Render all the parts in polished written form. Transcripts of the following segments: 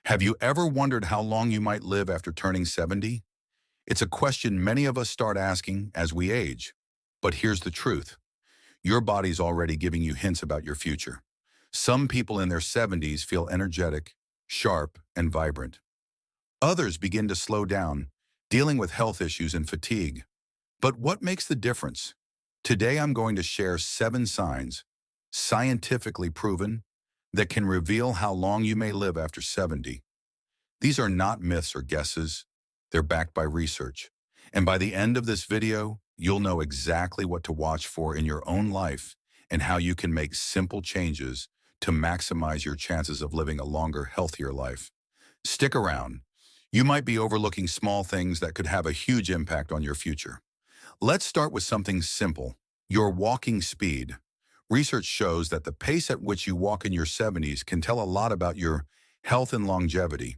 Have you ever wondered how long you might live after turning 70? It's a question many of us start asking as we age. But here's the truth. Your body's already giving you hints about your future. Some people in their 70s feel energetic, sharp, and vibrant. Others begin to slow down, dealing with health issues and fatigue. But what makes the difference? Today I'm going to share 7 signs, scientifically proven, that can reveal how long you may live after 70. These are not myths or guesses. They're backed by research. And by the end of this video, you'll know exactly what to watch for in your own life and how you can make simple changes to maximize your chances of living a longer, healthier life. Stick around. You might be overlooking small things that could have a huge impact on your future. Let's start with something simple, your walking speed. Research shows that the pace at which you walk in your 70s can tell a lot about your health and longevity.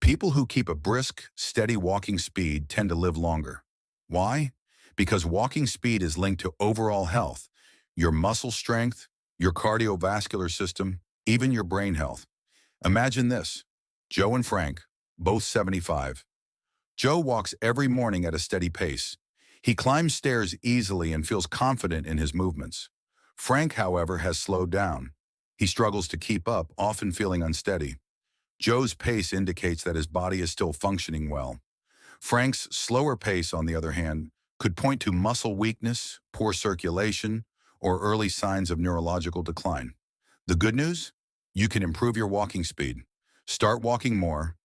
People who keep a brisk, steady walking speed tend to live longer. Why? Because walking speed is linked to overall health, your muscle strength, your cardiovascular system, even your brain health. Imagine this. Joe and Frank, both 75. Joe walks every morning at a steady pace. He climbs stairs easily and feels confident in his movements. Frank, however, has slowed down. He struggles to keep up, often feeling unsteady. Joe's pace indicates that his body is still functioning well. Frank's slower pace, on the other hand, could point to muscle weakness, poor circulation, or early signs of neurological decline. The good news? You can improve your walking speed. Start walking more,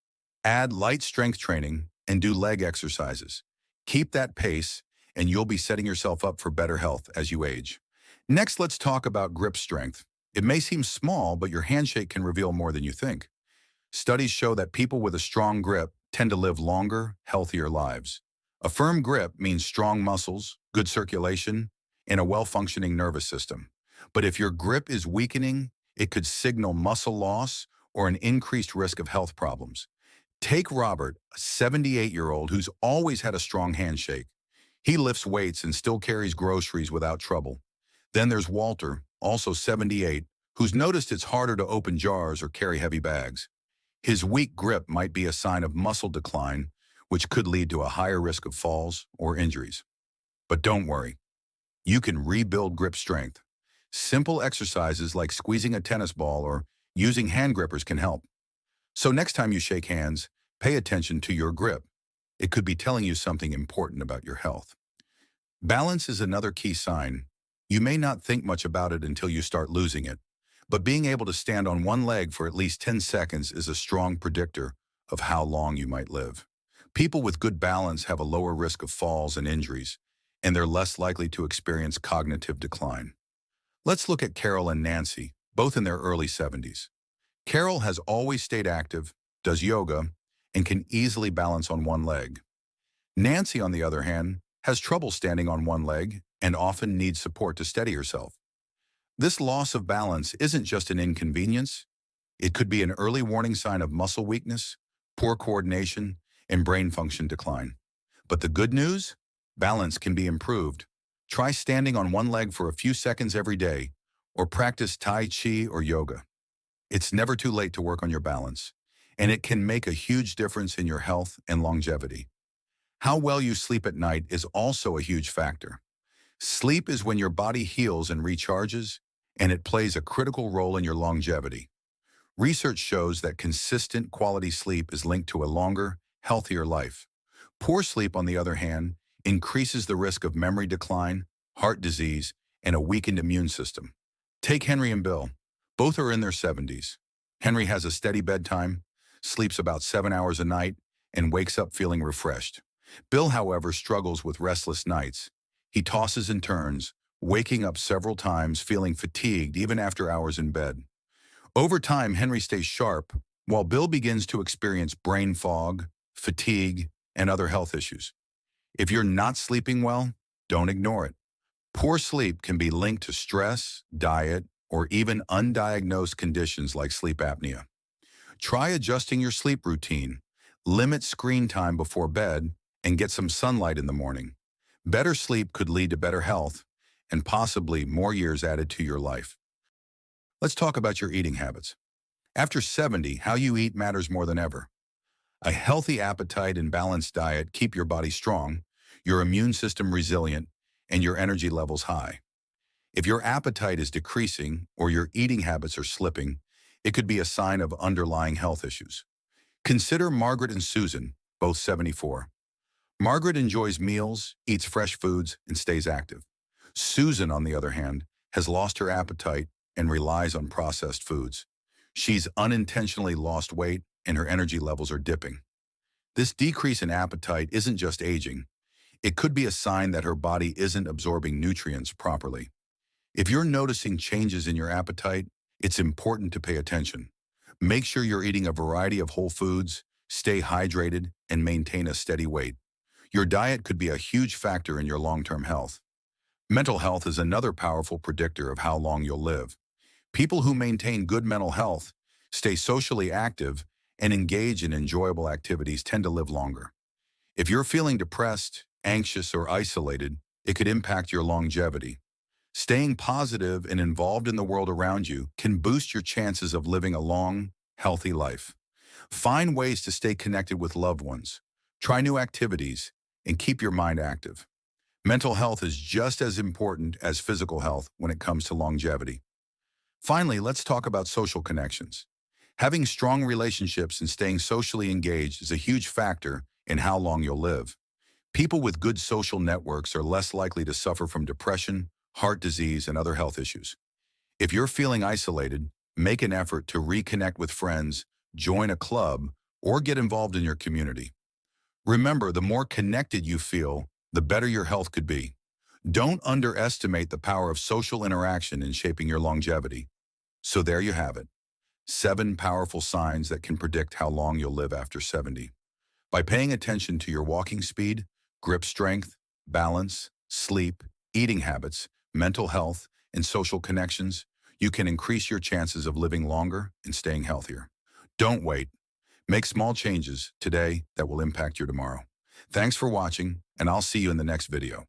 add light strength training, and do leg exercises. Keep that pace, and you'll be setting yourself up for better health as you age. Next, let's talk about grip strength. It may seem small, but your handshake can reveal more than you think. Studies show that people with a strong grip tend to live longer, healthier lives. A firm grip means strong muscles, good circulation, and a well-functioning nervous system. But if your grip is weakening, it could signal muscle loss or an increased risk of health problems. Take Robert, a 78-year-old who's always had a strong handshake. He lifts weights and still carries groceries without trouble. Then there's Walter, also 78, who's noticed it's harder to open jars or carry heavy bags. His weak grip might be a sign of muscle decline, which could lead to a higher risk of falls or injuries. But don't worry. You can rebuild grip strength. Simple exercises like squeezing a tennis ball or using hand grippers can help. So next time you shake hands, pay attention to your grip. It could be telling you something important about your health. Balance is another key sign. You may not think much about it until you start losing it, but being able to stand on one leg for at least 10 seconds is a strong predictor of how long you might live. People with good balance have a lower risk of falls and injuries, and they're less likely to experience cognitive decline. Let's look at Carol and Nancy, both in their early 70s. Carol has always stayed active, does yoga, and can easily balance on one leg. Nancy, on the other hand, has trouble standing on one leg and often needs support to steady herself. This loss of balance isn't just an inconvenience. It could be an early warning sign of muscle weakness, poor coordination, and brain function decline. But the good news? Balance can be improved. Try standing on one leg for a few seconds every day, or practice Tai Chi or yoga. It's never too late to work on your balance, and it can make a huge difference in your health and longevity. How well you sleep at night is also a huge factor. Sleep is when your body heals and recharges, and it plays a critical role in your longevity. Research shows that consistent quality sleep is linked to a longer, healthier life. Poor sleep, on the other hand, increases the risk of memory decline, heart disease, and a weakened immune system. Take Henry and Bill. Both are in their 70s. Henry has a steady bedtime, sleeps about 7 hours a night, and wakes up feeling refreshed. Bill, however, struggles with restless nights. He tosses and turns, waking up several times, feeling fatigued even after hours in bed. Over time, Henry stays sharp, while Bill begins to experience brain fog, fatigue, and other health issues. If you're not sleeping well, don't ignore it. Poor sleep can be linked to stress, diet, or even undiagnosed conditions like sleep apnea. Try adjusting your sleep routine, limit screen time before bed, and get some sunlight in the morning. Better sleep could lead to better health and possibly more years added to your life. Let's talk about your eating habits. After 70, how you eat matters more than ever. A healthy appetite and balanced diet keep your body strong, your immune system resilient, and your energy levels high. If your appetite is decreasing or your eating habits are slipping, it could be a sign of underlying health issues. Consider Margaret and Susan, both 74. Margaret enjoys meals, eats fresh foods, and stays active. Susan, on the other hand, has lost her appetite and relies on processed foods. She's unintentionally lost weight and her energy levels are dipping. This decrease in appetite isn't just aging. It could be a sign that her body isn't absorbing nutrients properly. If you're noticing changes in your appetite, it's important to pay attention. Make sure you're eating a variety of whole foods, stay hydrated, and maintain a steady weight. Your diet could be a huge factor in your long-term health. Mental health is another powerful predictor of how long you'll live. People who maintain good mental health, stay socially active, and engage in enjoyable activities tend to live longer. If you're feeling depressed, anxious, or isolated, it could impact your longevity. Staying positive and involved in the world around you can boost your chances of living a long, healthy life. Find ways to stay connected with loved ones. Try new activities and keep your mind active. Mental health is just as important as physical health when it comes to longevity. Finally, let's talk about social connections. Having strong relationships and staying socially engaged is a huge factor in how long you'll live. People with good social networks are less likely to suffer from depression, heart disease, and other health issues. If you're feeling isolated, make an effort to reconnect with friends, join a club, or get involved in your community. Remember, the more connected you feel, the better your health could be. Don't underestimate the power of social interaction in shaping your longevity. So there you have it. 7 powerful signs that can predict how long you'll live after 70. By paying attention to your walking speed, grip strength, balance, sleep, eating habits, mental health, and social connections, you can increase your chances of living longer and staying healthier. Don't wait. Make small changes today that will impact your tomorrow. Thanks for watching, and I'll see you in the next video.